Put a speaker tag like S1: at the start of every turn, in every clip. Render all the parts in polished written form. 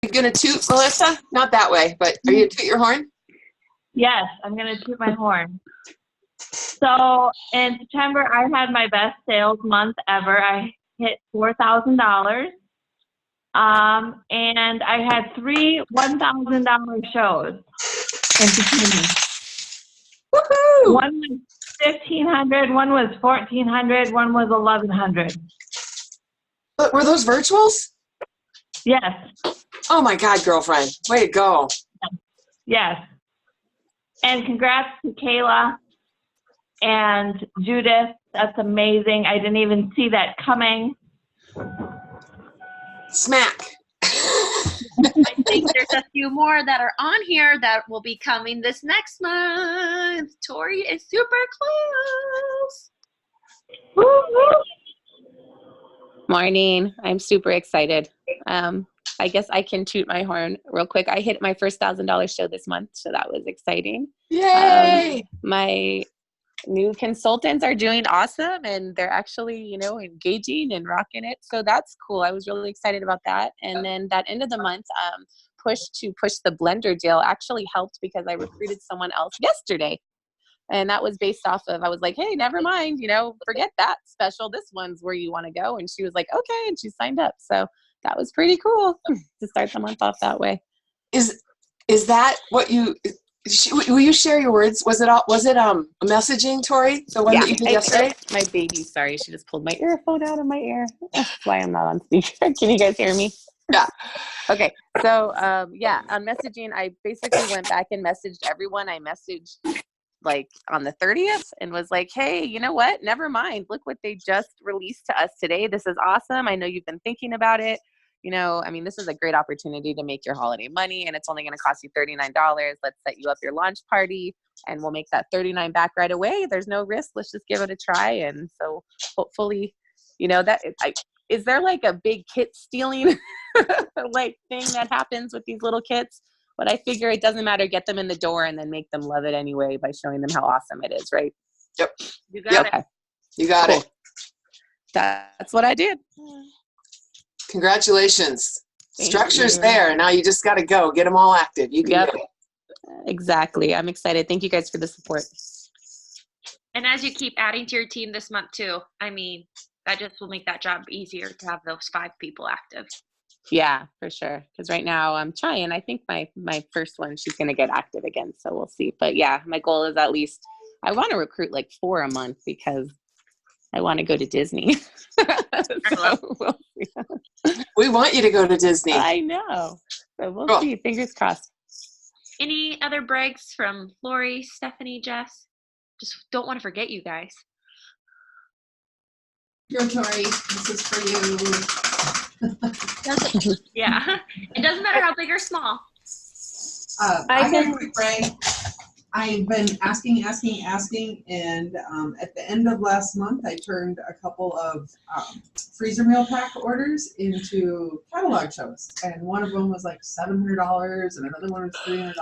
S1: gonna toot, Melissa? Not that way, but are you gonna toot your horn?
S2: Yes, I'm going to toot my horn. So in September, I had my best sales month ever. I hit $4,000. And I had 3 $1,000 shows in September.
S1: Woohoo!
S2: One was 1,500, one was 1,400, one was 1,100.
S1: But were those virtuals?
S2: Yes.
S1: Oh my God, girlfriend. Way to go.
S2: Yes. And congrats to Kayla and Judith. That's amazing. I didn't even see that coming.
S1: Smack.
S3: I think there's a few more that are on here that will be coming this next month. Tori is super close.
S4: Morning. I'm super excited. I guess I can toot my horn real quick. I hit my first $1,000 show this month, so that was exciting.
S1: Yay!
S4: My new consultants are doing awesome, and they're actually, engaging and rocking it. So that's cool. I was really excited about that. And then that end of the month, push the blender deal actually helped because I recruited someone else yesterday. And that was based off of, I was like, hey, never mind, forget that special. This one's where you want to go. And she was like, okay. And she signed up. So that was pretty cool to start the month off that way.
S1: Is that what will you share your words? Was it a messaging, Tori? The one that you did yesterday?
S4: My baby, sorry. She just pulled my earphone out of my ear. That's why I'm not on speaker. Can you guys hear me?
S1: Yeah.
S4: Okay. So, on messaging, I basically went back and messaged everyone I messaged on the 30th and was like, hey, you know what? Never mind. Look what they just released to us today. This is awesome. I know you've been thinking about it. This is a great opportunity to make your holiday money, and it's only going to cost you $39. Let's set you up your launch party, and we'll make that $39 back right away. There's no risk. Let's just give it a try. And so hopefully, is there a big kit stealing thing that happens with these little kits? But I figure it doesn't matter. Get them in the door and then make them love it anyway by showing them how awesome it is, right?
S1: Yep.
S3: You got it.
S1: You got it.
S4: That's what I did.
S1: Congratulations.
S4: Thank
S1: Structure's
S4: you.
S1: there. Now you just got to go. Get them all active. You can do it.
S4: Exactly. I'm excited. Thank you guys for the support.
S3: And as you keep adding to your team this month too, that just will make that job easier to have those 5 people active.
S4: Yeah, for sure. Because right now I'm trying. I think my first one, she's going to get active again. So we'll see. But yeah, my goal is at least, I want to recruit 4 a month because I want to go to Disney. So we'll see.
S1: We want you to go to Disney.
S4: I know. So we'll see. Fingers crossed.
S3: Any other brags from Lori, Stephanie, Jess? Just don't want to forget you guys.
S5: Here, Tori, this is for you.
S3: Yeah. It doesn't matter how big or small.
S5: I have a quick brag. I've been asking, and at the end of last month, I turned a couple of freezer meal pack orders into catalog shows, and one of them was $700, and another one was $300.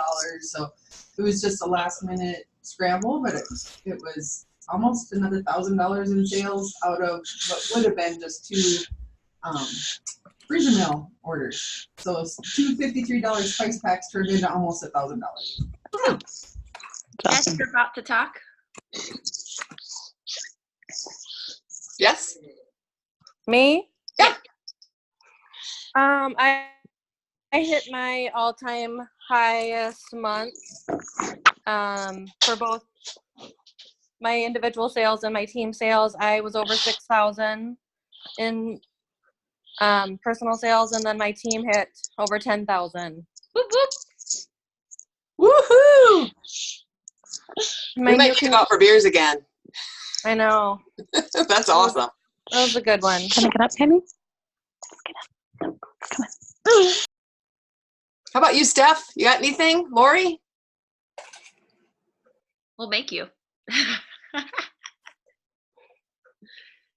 S5: So it was just a last-minute scramble, but it was almost another $1,000 in sales out of what would have been just 2 freezer meal orders. So 2 $53 spice packs turned into almost $1,000.
S3: Jess, you're about to talk.
S1: Yes.
S6: Me?
S1: Yeah.
S6: I hit my all-time highest month for both my individual sales and my team sales. I was over 6,000 in personal sales, and then my team hit over 10,000.
S3: Whoop, whoop.
S1: Woohoo! We might need to go out for beers again.
S6: I know.
S1: That's awesome.
S6: That was a good one.
S4: Can I get up, Penny? Get up. Come on.
S1: How about you, Steph? You got anything? Lori?
S3: We'll make you.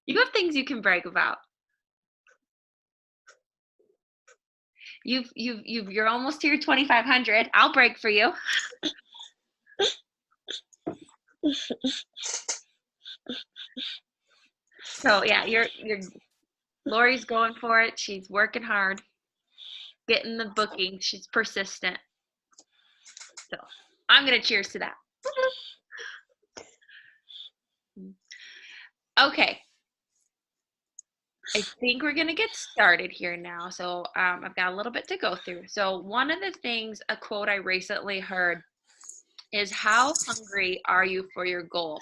S3: You have things you can brag about. You're almost to your 2,500. I'll brag for you. So yeah, you're Lori's going for it. She's working hard. getting the booking. She's persistent. So I'm going to cheers to that. Okay. I think we're going to get started here now. So I've got a little bit to go through. So one of the things, a quote I recently heard is, how hungry are you for your goal?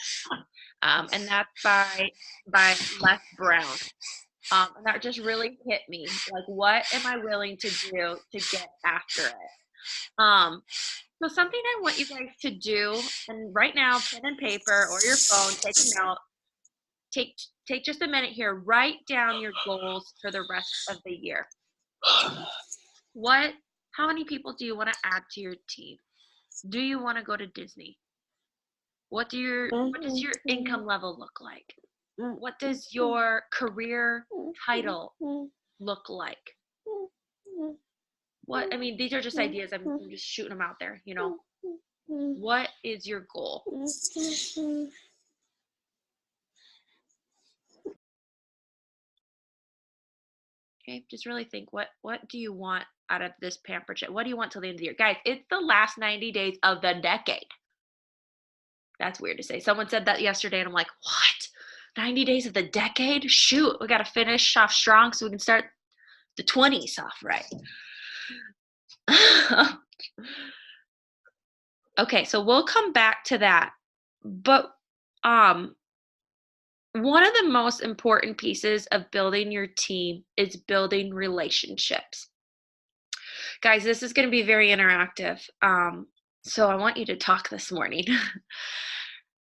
S3: And that's by Les Brown. And that just really hit me. Like, what am I willing to do to get after it? So something I want you guys to do, and right now, pen and paper or your phone, take a note. Take just a minute here. Write down your goals for the rest of the year. How many people do you want to add to your team? Do you want to go to Disney? What does your income level look like? What does your career title look like? These are just ideas. I'm just shooting them out there, you know. What is your goal? Okay, just really think, what do you want out of this Pamper Chat? What do you want till the end of the year? Guys, it's the last 90 days of the decade. That's weird to say. Someone said that yesterday, and I'm like, what? 90 days of the decade? Shoot, we got to finish off strong so we can start the 20s off right. Okay, so we'll come back to that. But one of the most important pieces of building your team is building relationships. Guys, this is going to be very interactive. So I want you to talk this morning.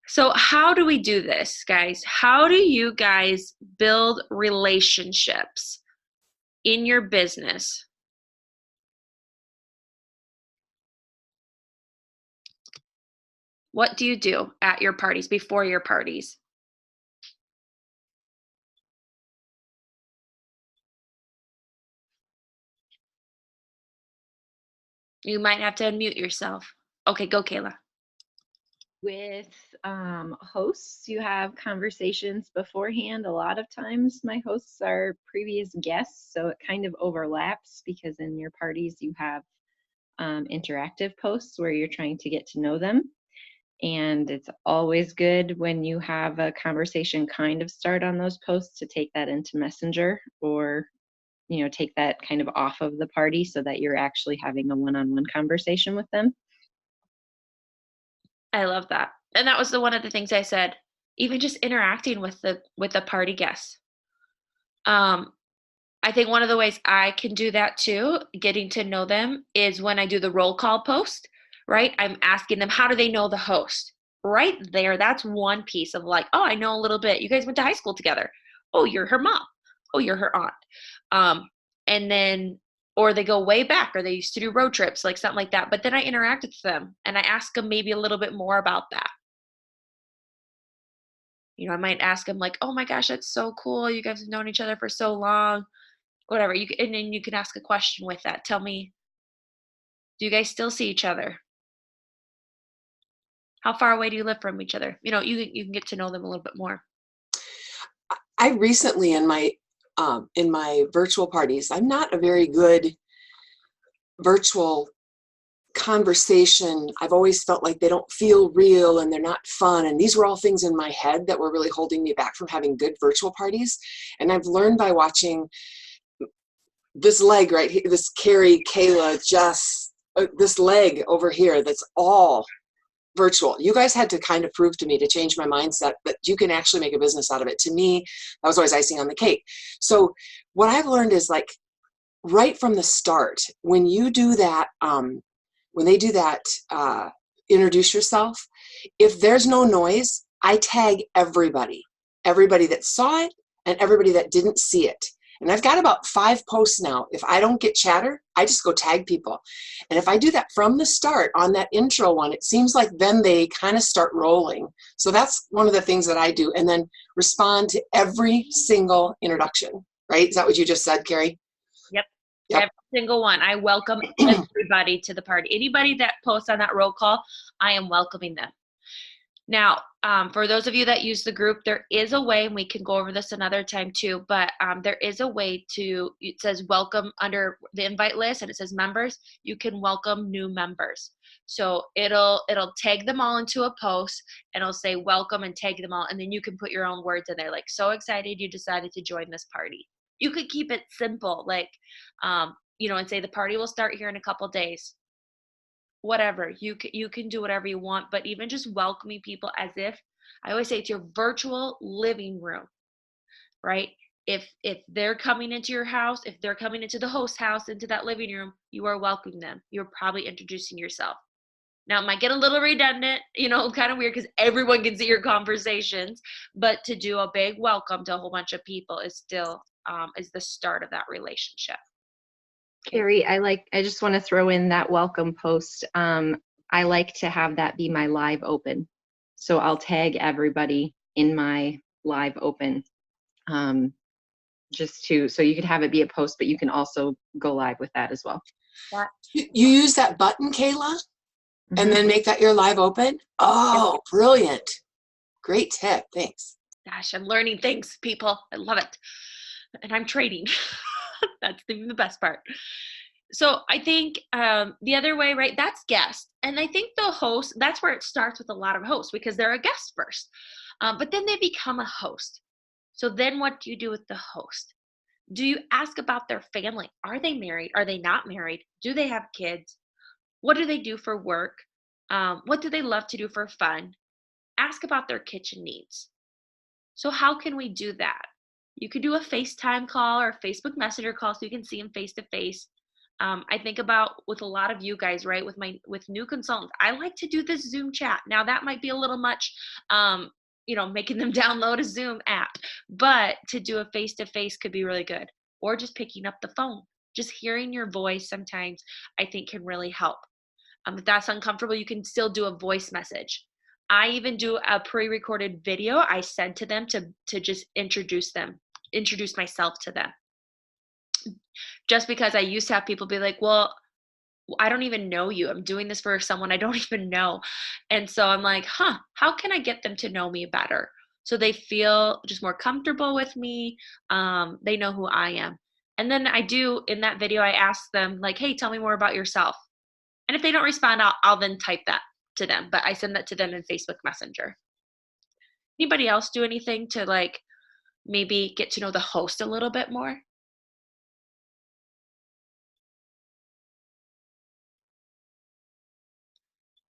S3: So how do we do this, guys? How do you guys build relationships in your business? What do you do at your parties, before your parties? You might have to unmute yourself. Okay, go, Kayla.
S7: With hosts, you have conversations beforehand. A lot of times my hosts are previous guests, so it kind of overlaps, because in your parties you have interactive posts where you're trying to get to know them. And it's always good when you have a conversation kind of start on those posts to take that into Messenger, or take that kind of off of the party so that you're actually having a one-on-one conversation with them.
S3: I love that. And that was one of the things I said, even just interacting with the party guests. I think one of the ways I can do that too, getting to know them, is when I do the roll call post, right? I'm asking them, how do they know the host? Right there, that's one piece of like, oh, I know a little bit. You guys went to high school together. Oh, you're her mom. Oh, you're her aunt. And then, or they go way back, or they used to do road trips, like something like that. But then I interact with them and I ask them maybe a little bit more about that. I might ask them like, oh my gosh, that's so cool. You guys have known each other for so long, whatever. And then you can ask a question with that. Tell me, do you guys still see each other? How far away do you live from each other? You can get to know them a little bit more.
S1: I recently in my virtual parties, I'm not a very good virtual conversation. I've always felt like they don't feel real and they're not fun. And these were all things in my head that were really holding me back from having good virtual parties. And I've learned by watching this leg right here, this Carrie, Kayla, Jess, this leg over here, that's all virtual. You guys had to kind of prove to me, to change my mindset, that you can actually make a business out of it. To me, that was always icing on the cake. So what I've learned is, like, right from the start, when you do that, when they do that, introduce yourself, if there's no noise, I tag everybody that saw it and everybody that didn't see it. And I've got about 5 posts now. If I don't get chatter, I just go tag people. And if I do that from the start on that intro one, it seems like then they kind of start rolling. So that's one of the things that I do. And then respond to every single introduction, right? Is that what you just said, Carrie?
S3: Yep. Every single one. I welcome everybody to the party. Anybody that posts on that roll call, I am welcoming them. Now, for those of you that use the group, there is a way, and we can go over this another time too, but there is a way to, it says welcome under the invite list, and it says members, you can welcome new members. So it'll tag them all into a post, and it'll say welcome and tag them all, and then you can put your own words in there, like, so excited you decided to join this party. You could keep it simple, like, you know, and say the party will start here in a couple days. Whatever, you can do whatever you want, but even just welcoming people as if, I always say, it's your virtual living room, right? If they're coming into your house, if they're coming into the host house, into that living room, you are welcoming them. You're probably introducing yourself. Now, it might get a little redundant, you know, kind of weird because everyone can see your conversations, but to do a big welcome to a whole bunch of people is still is the start of that relationship.
S7: Carrie, I just want to throw in that welcome post. I like to have that be my live open. So I'll tag everybody in my live open, so you could have it be a post, but you can also go live with that as well.
S1: You use that button, Kayla, and then make that your live open? Oh, brilliant. Great tip. Thanks.
S3: Gosh, I'm learning things, people. I love it. And I'm trading. That's the best part. So I think the other way, right, that's guest. And I think the host, that's where it starts with a lot of hosts, because they're a guest first. But then they become a host. So then what do you do with the host? Do you ask about their family? Are they married? Are they not married? Do they have kids? What do they do for work? What do they love to do for fun? Ask about their kitchen needs. So how can we do that? You could do a FaceTime call or a Facebook Messenger call so you can see them face to face. I think about with a lot of you guys, right? With new consultants, I like to do this Zoom chat. Now that might be a little much, you know, making them download a Zoom app, but to do a face to face could be really good. Or just picking up the phone, just hearing your voice sometimes I think can really help. If that's uncomfortable, you can still do a voice message. I even do a pre-recorded video I send to them to just introduce myself to them. Just because I used to have people be like, well, I don't even know you. I'm doing this for someone I don't even know. And so I'm like, how can I get them to know me better? So they feel just more comfortable with me. They know who I am. And then I do, in that video, I ask them like, hey, tell me more about yourself. And if they don't respond, I'll then type that to them, but I send that to them in Facebook Messenger. Anybody else do anything to like maybe get to know the host a little bit more?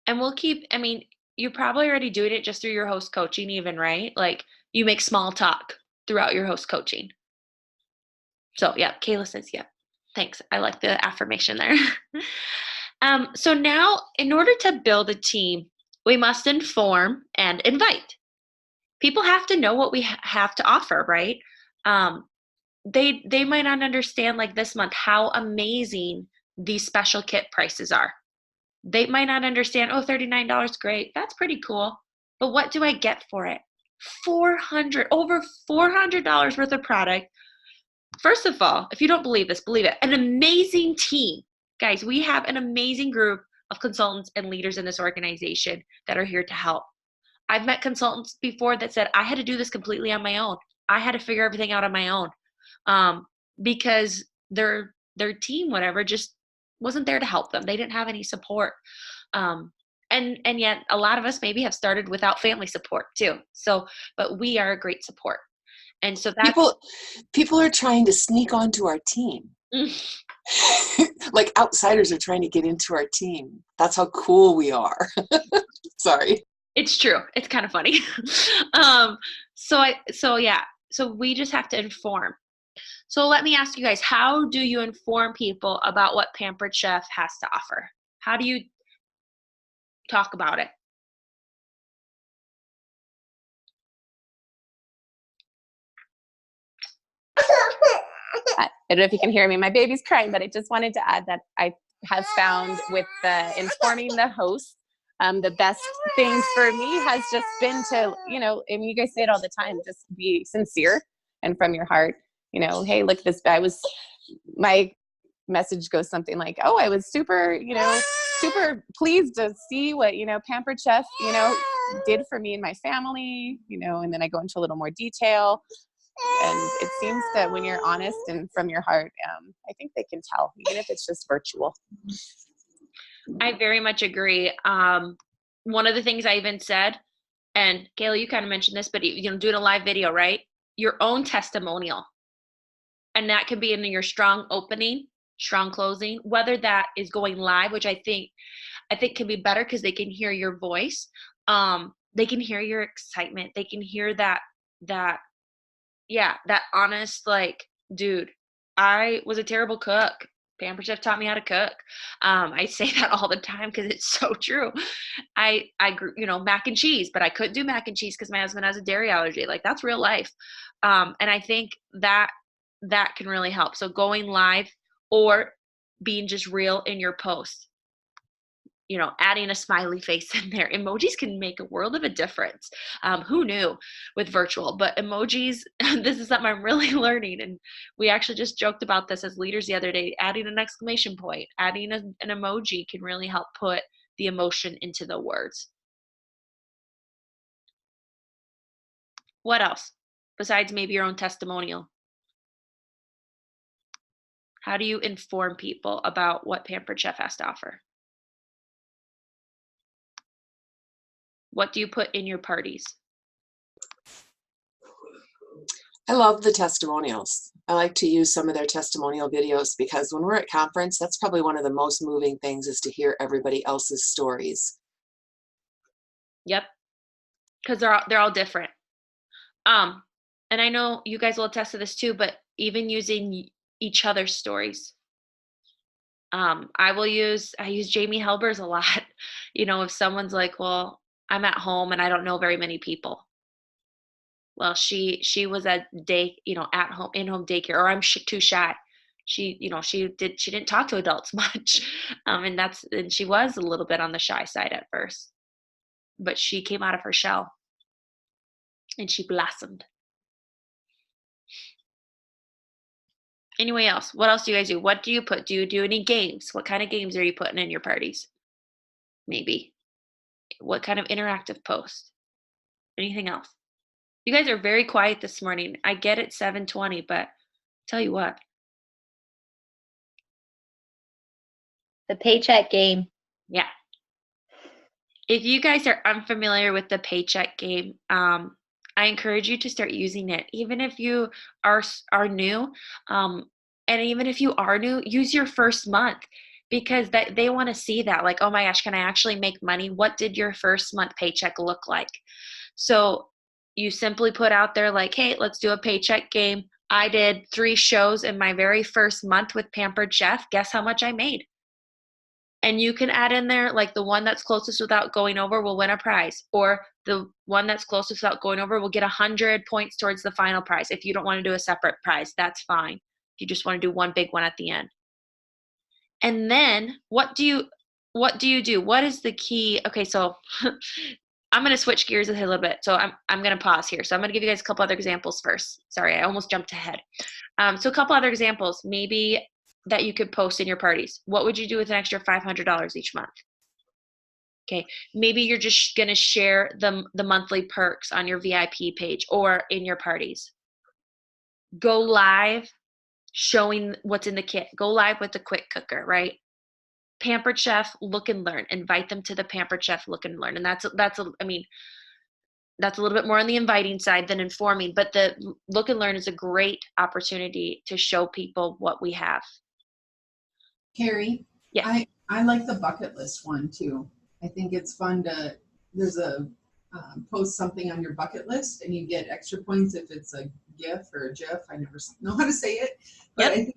S3: And we'll keep, I mean, you're probably already doing it just through your host coaching even, right? Like you make small talk throughout your host coaching. So yeah, Kayla says, yeah, thanks. I like the affirmation there. So now in order to build a team, we must inform and invite. People have to know what we have to offer, right? They might not understand like this month how amazing these special kit prices are. They might not understand, oh, $39, great. That's pretty cool. But what do I get for it? Over $400 worth of product. First of all, if you don't believe this, believe it. An amazing team. Guys, we have an amazing group of consultants and leaders in this organization that are here to help. I've met consultants before that said, I had to do this completely on my own. I had to figure everything out on my own because their team, whatever, just wasn't there to help them. They didn't have any support. And yet a lot of us maybe have started without family support too. So, but we are a great support. And so that's
S1: people are trying to sneak onto our team. Like outsiders are trying to get into our team. That's how cool we are. Sorry.
S3: It's true. It's kind of funny. So we just have to inform. So let me ask you guys, how do you inform people about what Pampered Chef has to offer? How do you talk about it?
S4: I don't know if you can hear me. My baby's crying, but I just wanted to add that I have found with the informing the host, the best thing for me has just been to, you know, and you guys say it all the time, just be sincere and from your heart, you know, hey, look, my message goes something like, oh, I was super pleased to see what, Pampered Chef, did for me and my family, you know, and then I go into a little more detail. And it seems that when you're honest and from your heart, I think they can tell, even if it's just virtual.
S3: I very much agree. One of the things I even said, and Kayla, you kind of mentioned this, but you know, doing a live video, right? Your own testimonial. And that can be in your strong opening, strong closing, whether that is going live, which I think can be better because they can hear your voice. They can hear your excitement. They can hear that honest, like, dude, I was a terrible cook. Pampered Chef taught me how to cook. I say that all the time because it's so true. I grew, you know, mac and cheese, but I couldn't do mac and cheese because my husband has a dairy allergy. Like, that's real life. And I think that can really help. So going live or being just real in your posts, you know, adding a smiley face in there. Emojis can make a world of a difference. Who knew with virtual, but emojis, this is something I'm really learning. And we actually just joked about this as leaders the other day, adding an exclamation point, adding an emoji can really help put the emotion into the words. What else besides maybe your own testimonial? How do you inform people about what Pampered Chef has to offer? What do you put in your parties?
S1: I love the testimonials. I like to use some of their testimonial videos because when we're at conference, that's probably one of the most moving things is to hear everybody else's stories.
S3: Yep. Because they're all different. And I know you guys will attest to this too, but even using each other's stories. I use Jamie Helber's a lot. You know, if someone's like, well, I'm at home and I don't know very many people. Well, she was at at home, in-home daycare, or I'm too shy. She didn't talk to adults much. And she was a little bit on the shy side at first, but she came out of her shell and she blossomed. Anyway else, what else do you guys do? What do you put? Do you do any games? What kind of games are you putting in your parties? Maybe. What kind of interactive post? Anything else? You guys are very quiet this morning. I get it, 7:20, but tell you what.
S7: The paycheck game.
S3: Yeah. If you guys are unfamiliar with the paycheck game, I encourage you to start using it. Even if you are new, and even if you are new, use your first month because they want to see that. Like, oh my gosh, can I actually make money? What did your first month paycheck look like? So you simply put out there like, hey, let's do a paycheck game. I did 3 shows in my very first month with Pampered Chef. Guess how much I made? And you can add in there, like, the one that's closest without going over will win a prize, or the one that's closest without going over will get 100 points towards the final prize. If you don't want to do a separate prize, that's fine. If you just want to do one big one at the end. And then what do you do? What is the key? Okay, so I'm going to switch gears a little bit. So I'm going to pause here. So I'm going to give you guys a couple other examples first. Sorry, I almost jumped ahead. So a couple other examples, maybe that you could post in your parties. What would you do with an extra $500 each month? Okay, maybe you're just going to share the monthly perks on your VIP page or in your parties. Go live showing what's in the kit. Go live with the quick cooker, right? Pampered Chef Look and Learn. Invite them to the Pampered Chef Look and Learn. And that's a little bit more on the inviting side than informing, but the Look and Learn is a great opportunity to show people what we have.
S5: Carrie,
S3: Yes.
S5: I like the bucket list one too. I think it's fun there's a post something on your bucket list and you get extra points if it's a GIF or a GIF. I never know how to say it, but
S3: Yep.
S5: I think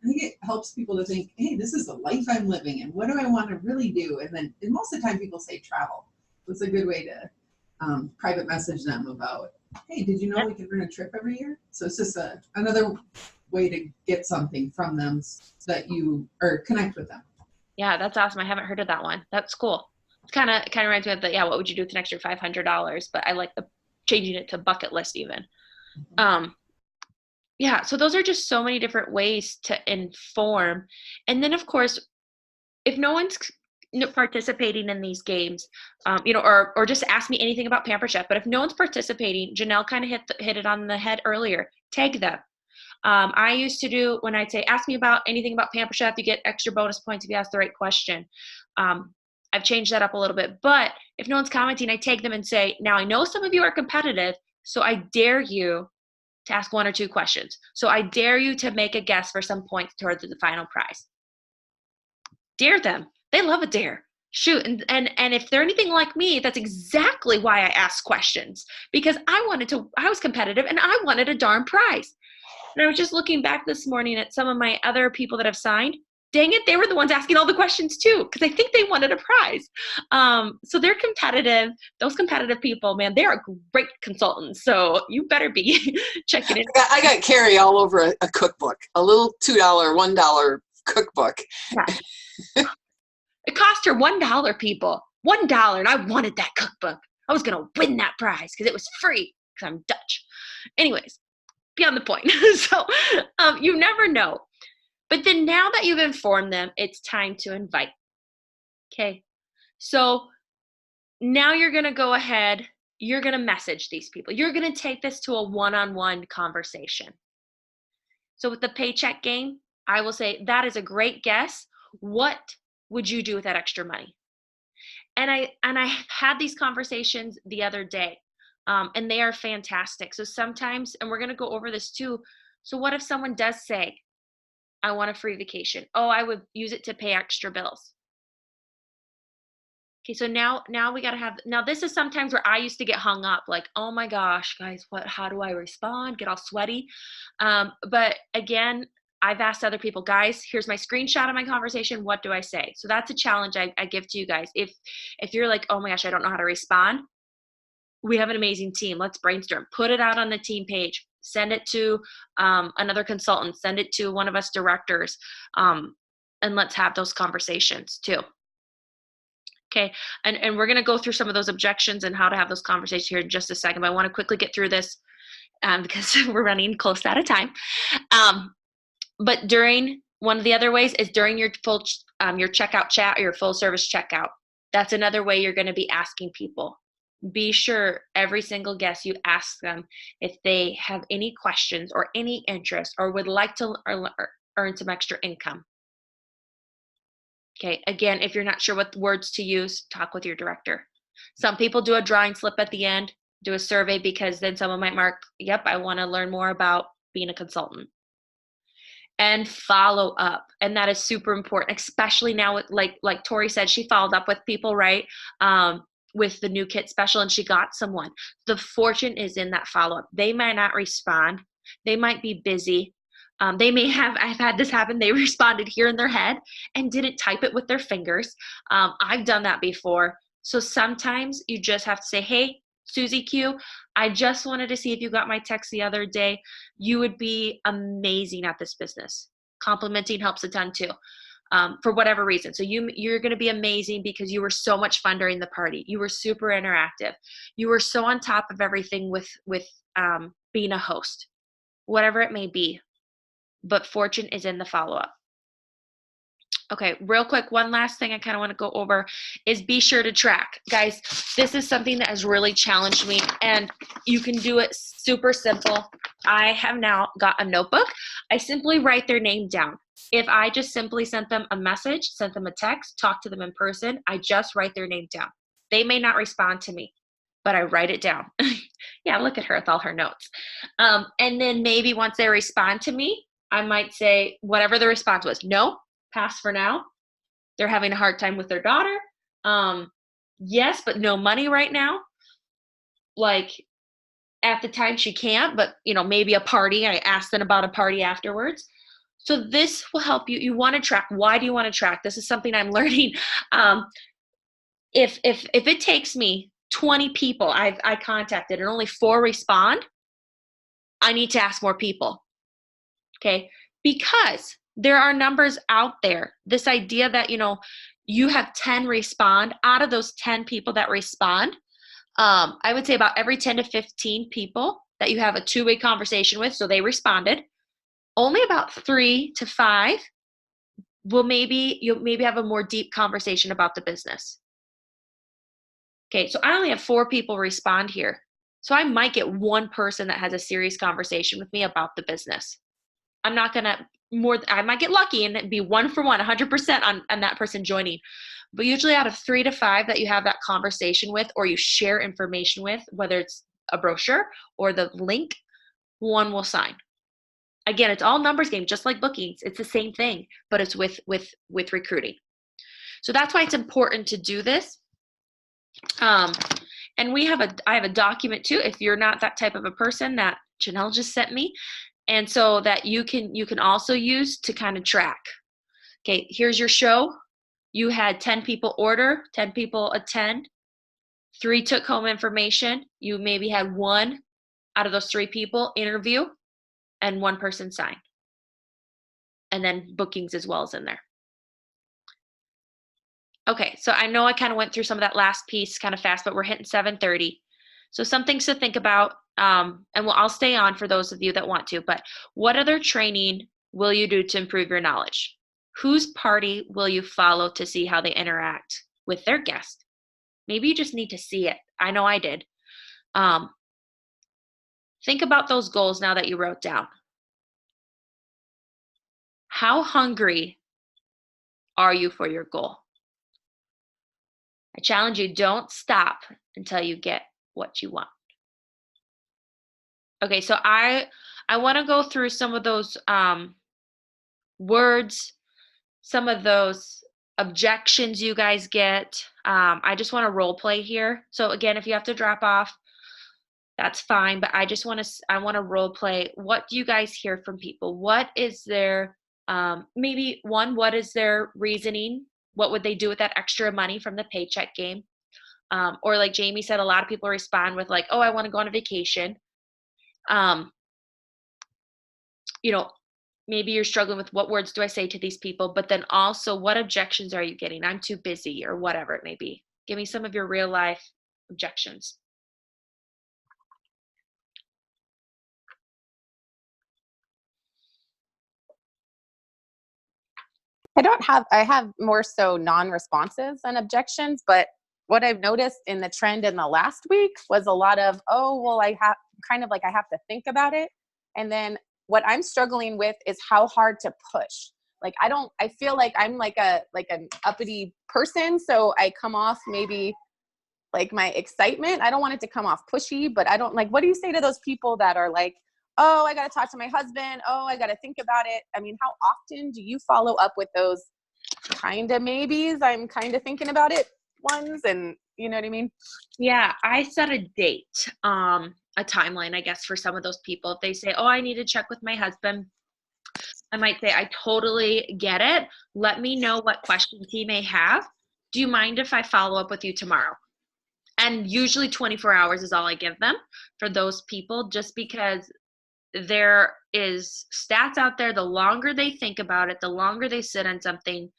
S5: it helps people to think, hey, this is the life I'm living and what do I want to really do? And most of the time people say travel. It's a good way to private message them about, hey, did you know we can run a trip every year? So it's just another way to get something from them that you or connect with them.
S3: Yeah, that's awesome. I haven't heard of that one. That's cool. It kind of reminds me of the, what would you do with an extra $500? But I like the changing it to bucket list even. Yeah, so those are just so many different ways to inform. And then of course, if no one's participating in these games, or just ask me anything about Pamper Chef. But if no one's participating, Janelle kind of hit it on the head earlier. Tag them. I used to do when I'd say, ask me about anything about Pamper Chef, you get extra bonus points if you ask the right question. I've changed that up a little bit. But if no one's commenting, I tag them and say, now I know some of you are competitive, so I dare you to ask 1 or 2 questions. So I dare you to make a guess for some points towards the final prize. Dare them. They love a dare. Shoot. And if they're anything like me, that's exactly why I ask questions, because I was competitive and I wanted a darn prize. And I was just looking back this morning at some of my other people that have signed. Dang it, they were the ones asking all the questions too, because I think they wanted a prize. So they're competitive. Those competitive people, man, they are great consultants. So you better be checking it.
S1: I got Carrie all over a cookbook, a little $2, $1 cookbook.
S3: Yeah. It cost her $1, people. $1, and I wanted that cookbook. I was gonna win that prize because it was free, because I'm Dutch. Anyways, beyond the point. So you never know. But then now that you've informed them, it's time to invite. Okay. So now you're going to go ahead, you're going to message these people. You're going to take this to a one-on-one conversation. So with the paycheck game, I will say, that is a great guess. What would you do with that extra money? And I had these conversations the other day, and they are fantastic. So sometimes, and we're going to go over this too. So what if someone does say, I want a free vacation? Oh, I would use it to pay extra bills. Okay, so now we got to have, now this is sometimes where I used to get hung up, like, oh my gosh, guys, how do I respond? Get all sweaty. But again, I've asked other people, guys, here's my screenshot of my conversation. What do I say? So that's a challenge I give to you guys. If you're like, oh my gosh, I don't know how to respond, we have an amazing team. Let's brainstorm. Put it out on the team page. Send it to another consultant. Send it to one of us directors. And let's have those conversations too. Okay, and we're going to go through some of those objections and how to have those conversations here in just a second. But I want to quickly get through this because we're running close out of time. But during, one of the other ways is during your full your checkout chat or your full service checkout. That's another way you're going to be asking people. Be sure every single guest you ask them if they have any questions or any interest or would like to earn some extra income. Okay, again, if you're not sure what words to use, talk with your director. Some people do a drawing slip at the end, do a survey, because then someone might mark, yep, I want to learn more about being a consultant. And follow up. And that is super important, especially now with, like Tori said, she followed up with people, right? With the new kit special, and she got someone. The fortune is in that follow-up. They might not respond. They might be busy. They may have, I've had this happen, they responded here in their head and didn't type it with their fingers. I've done that before. So sometimes you just have to say, hey, Susie Q, I just wanted to see if you got my text the other day. You would be amazing at this business. Complimenting helps a ton too, for whatever reason. So you're going to be amazing because you were so much fun during the party. You were super interactive. You were so on top of everything with being a host, whatever it may be. But fortune is in the follow-up. Okay, real quick, one last thing I kind of want to go over is be sure to track. Guys, this is something that has really challenged me, and you can do it super simple. I have now got a notebook. I simply write their name down. If I just simply sent them a message, sent them a text, talked to them in person, I just write their name down. They may not respond to me, but I write it down. Yeah, look at her with all her notes. And then maybe once they respond to me, I might say whatever the response was. No, pass for now. They're having a hard time with their daughter. Yes, but no money right now. Like at the time she can't, but maybe a party. I asked them about a party afterwards. So this will help you. You want to track. Why do you want to track? This is something I'm learning. If it takes me 20 people I contacted and only 4 respond, I need to ask more people. Okay, because there are numbers out there. This idea that, you have 10 respond. Out of those 10 people that respond, I would say about every 10 to 15 people that you have a two-way conversation with, so they responded, only about 3 to 5 you'll maybe have a more deep conversation about the business. Okay, so I only have 4 people respond here. So I might get one person that has a serious conversation with me about the business. I'm not gonna I might get lucky and it'd be 1 for 1, 100% on that person joining. But usually out of 3 to 5 that you have that conversation with, or you share information with, whether it's a brochure or the link, 1 will sign. Again, it's all numbers game, just like bookings. It's the same thing, but it's with recruiting. So that's why it's important to do this. And I have a document too, if you're not that type of a person, that Janelle just sent me. And so that you can also use to kind of track. Okay, here's your show. You had 10 people order, 10 people attend, 3 took home information. You maybe had 1 out of those 3 people interview, and 1 person sign. And then bookings as well is in there. Okay, so I know I kind of went through some of that last piece kind of fast, but we're hitting 7:30. So some things to think about, and I'll stay on for those of you that want to, but what other training will you do to improve your knowledge? Whose party will you follow to see how they interact with their guest? Maybe you just need to see it. I know I did. Think about those goals now that you wrote down. How hungry are you for your goal? I challenge you, don't stop until you get what you want. Okay, so I want to go through some of those words, some of those objections you guys get. I just want to role play here. So again, if you have to drop off, that's fine, but I want to role play. What do you guys hear from people? What is their, maybe one, what is their reasoning? What would they do with that extra money from the paycheck game? Or like Jamie said, a lot of people respond with like, oh, I want to go on a vacation. Maybe you're struggling with what words do I say to these people, but then also what objections are you getting? I'm too busy or whatever it may be. Give me some of your real life objections.
S4: I have more so non-responses than objections, but what I've noticed in the trend in the last week was a lot of, oh, well, I have to think about it. And then what I'm struggling with is how hard to push. Like, I feel like I'm like an uppity person. So I come off maybe like my excitement. I don't want it to come off pushy, but I don't like, what do you say to those people that are like, oh, I got to talk to my husband. Oh, I got to think about it. I mean, how often do you follow up with those kind of maybes? I'm kind of thinking about it ones, and you know what I mean?
S3: Yeah, I set a date, a timeline, I guess, for some of those people. If they say, oh, I need to check with my husband, I might say, I totally get it. Let me know what questions he may have. Do you mind if I follow up with you tomorrow? And usually 24 hours is all I give them for those people, just because there is stats out there. The longer they think about it, the longer they sit on something,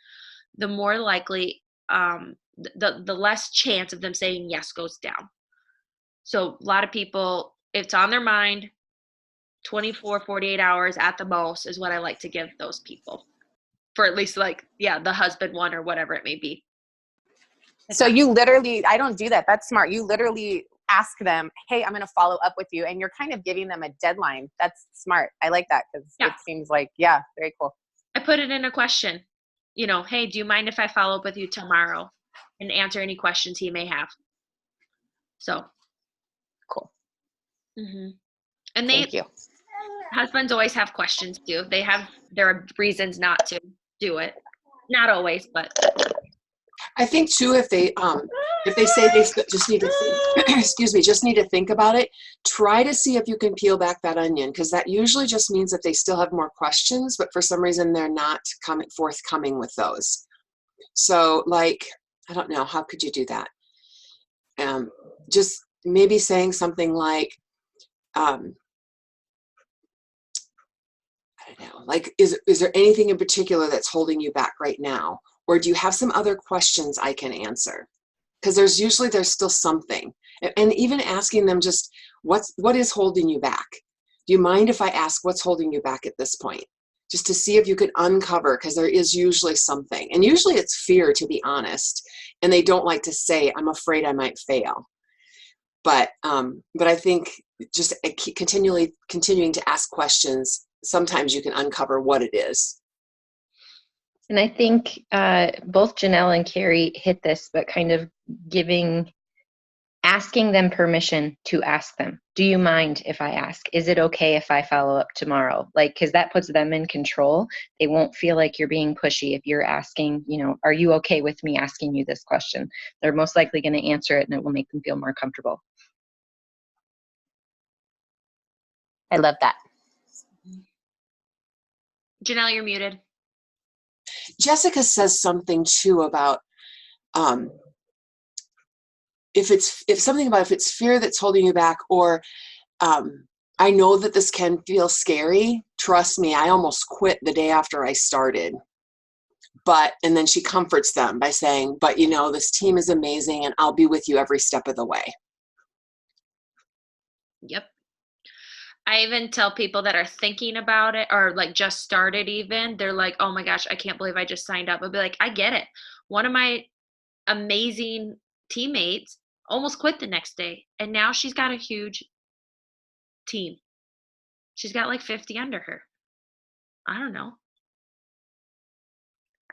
S3: the more likely, the less chance of them saying yes goes down. So a lot of people, it's on their mind, 24, 48 hours at the most is what I like to give those people for at least the husband one or whatever it may be.
S4: So you literally, I don't do that. That's smart. You literally ask them, hey, I'm going to follow up with you. And you're kind of giving them a deadline. That's smart. I like that because it seems like, very cool.
S3: I put it in a question, hey, do you mind if I follow up with you tomorrow and answer any questions he may have? So.
S4: Cool.
S3: Mm-hmm. And
S4: Thank you.
S3: Husbands always have questions too. There are reasons not to do it. Not always, but.
S1: I think too, if they say they just need to think, just need to think about it, try to see if you can peel back that onion, because that usually just means that they still have more questions, but for some reason they're not forthcoming with those. So I don't know, how could you do that? Just maybe saying something like, I don't know, is there anything in particular that's holding you back right now? Or do you have some other questions I can answer? Because there's still something. And even asking them just, what is holding you back? Do you mind if I ask what's holding you back at this point? just to see if you could uncover, because there is usually something. And usually it's fear, to be honest. And they don't like to say, I'm afraid I might fail. But I think just continuing to ask questions, sometimes you can uncover what it is.
S7: And I think both Janelle and Carrie hit this, but kind of asking them permission to ask them. Do you mind if I ask? Is it okay if I follow up tomorrow? Like, because that puts them in control. They won't feel like you're being pushy if you're asking, are you okay with me asking you this question? They're most likely going to answer it, and it will make them feel more comfortable. I love that.
S3: Janelle, you're muted.
S1: Jessica says something too about if it's fear that's holding you back, or I know that this can feel scary. Trust me, I almost quit the day after I started. And then she comforts them by saying, but this team is amazing and I'll be with you every step of the way.
S3: Yep. I even tell people that are thinking about it or like just started even, they're like, oh my gosh, I can't believe I just signed up. I'll be like, I get it. One of my amazing teammates almost quit the next day, and now she's got a huge team. She's got like 50 under her. I don't know.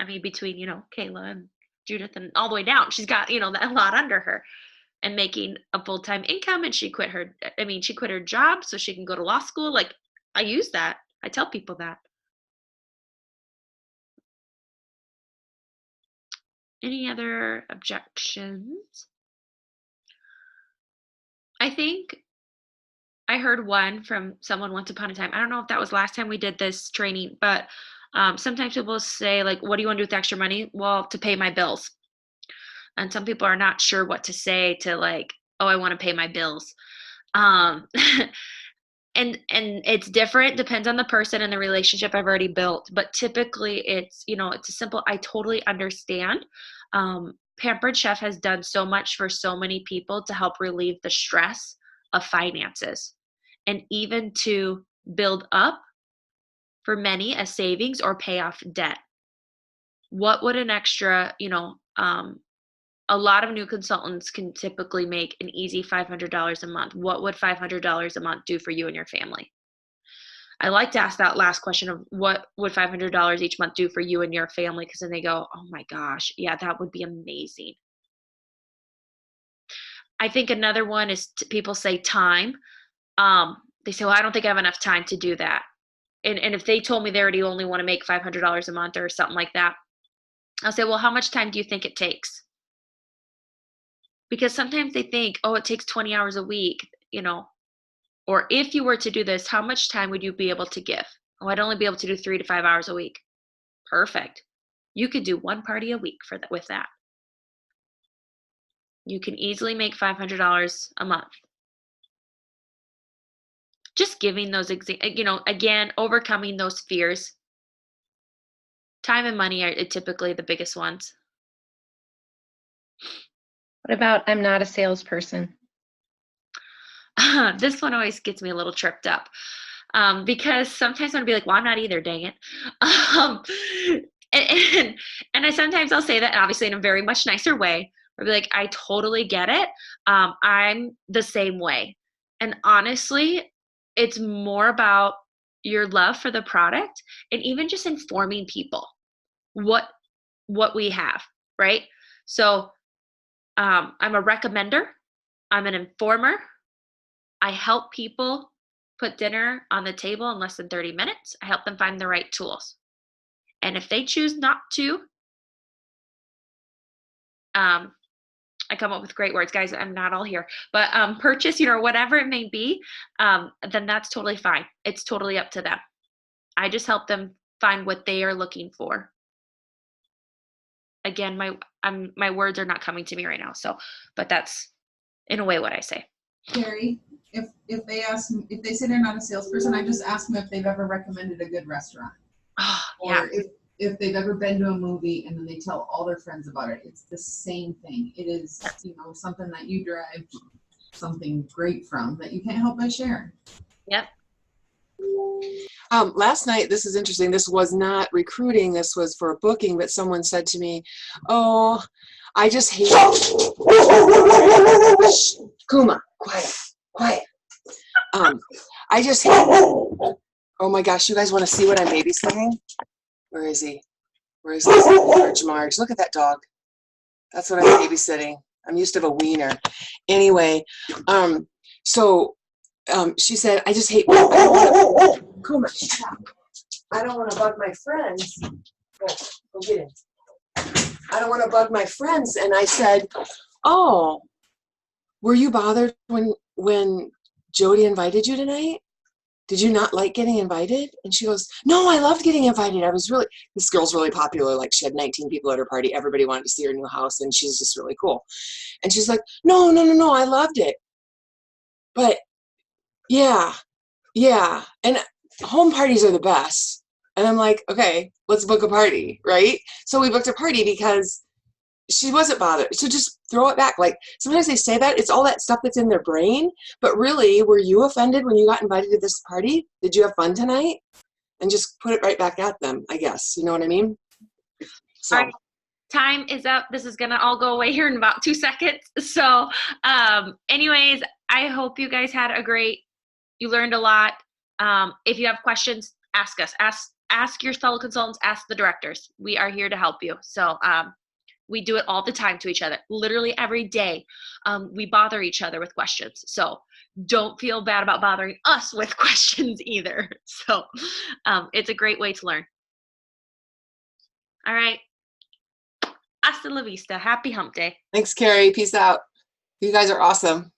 S3: I mean, between, Kayla and Judith and all the way down, she's got, a lot under her. And making a full-time income, and she quit her job so she can go to law school. Like, I use that. I tell people that. Any other objections? I think I heard one from someone once upon a time. I don't know if that was last time we did this training, but sometimes people say, like, what do you want to do with the extra money? Well, to pay my bills. And some people are not sure what to say to, like, oh, I want to pay my bills. And it's different, depends on the person and the relationship I've already built. But typically it's, it's a simple, I totally understand. Pampered Chef has done so much for so many people to help relieve the stress of finances, and even to build up for many a savings or pay off debt. What would an extra, a lot of new consultants can typically make an easy $500 a month. What would $500 a month do for you and your family? I like to ask that last question of what would $500 each month do for you and your family? Because then they go, oh my gosh, yeah, that would be amazing. I think another one is people say time. They say, well, I don't think I have enough time to do that. And if they told me they already only want to make $500 a month or something like that, I'll say, well, how much time do you think it takes? Because sometimes they think, oh, it takes 20 hours a week, or if you were to do this, how much time would you be able to give? Oh, I'd only be able to do 3 to 5 hours a week. Perfect. You could do one party a week with that. You can easily make $500 a month. Just giving those, again, overcoming those fears. Time and money are typically the biggest ones.
S7: What about I'm not a salesperson?
S3: This one always gets me a little tripped up because sometimes I'm going to be like, well, I'm not either, dang it. And I'll say that obviously in a very much nicer way. I'll be like, I totally get it. I'm the same way. And honestly, it's more about your love for the product and even just informing people what we have, right? So I'm a recommender. I'm an informer. I help people put dinner on the table in less than 30 minutes. I help them find the right tools. And if they choose not to, I come up with great words, guys. I'm not all here, but purchase, whatever it may be, then that's totally fine. It's totally up to them. I just help them find what they are looking for. Again, my words are not coming to me right now. So, but that's in a way what I say.
S5: Carrie, if they say they're not a salesperson, I just ask them if they've ever recommended a good restaurant.
S3: Oh,
S5: Or
S3: yeah.
S5: if they've ever been to a movie and then they tell all their friends about it. It's the same thing. It is, something that you derive something great from that you can't help but share.
S3: Yep.
S1: Last night, this is interesting. This was not recruiting. This was for a booking, but someone said to me, "Oh, I just hate." Shh, Kuma, quiet, quiet. I just hate. Oh my gosh, you guys want to see what I'm babysitting? Where is he? Where is this? Marge. Look at that dog. That's what I'm babysitting. I'm used to a wiener. Anyway, she said, I just hate. Kuma, shut up. I don't want to bug my friends. Go get him. I don't want to bug my friends. And I said, oh, were you bothered when Jody invited you tonight? Did you not like getting invited? And she goes, no, I loved getting invited. This girl's really popular. Like, she had 19 people at her party. Everybody wanted to see her new house, and she's just really cool. And she's like, no, I loved it. But yeah. And home parties are the best. And I'm like, okay, let's book a party, right? So we booked a party because she wasn't bothered. So just throw it back. Like, sometimes they say that, it's all that stuff that's in their brain. But really, were you offended when you got invited to this party? Did you have fun tonight? And just put it right back at them, I guess. You know what I mean? So.
S3: All right. Time is up. This is going to all go away here in about 2 seconds. So anyways, I hope you guys had you learned a lot. If you have questions, ask us. Ask your fellow consultants, ask the directors. We are here to help you. So we do it all the time to each other. Literally every day, we bother each other with questions. So don't feel bad about bothering us with questions either. So it's a great way to learn. All right. Hasta la vista. Happy hump day.
S1: Thanks, Carrie. Peace out. You guys are awesome.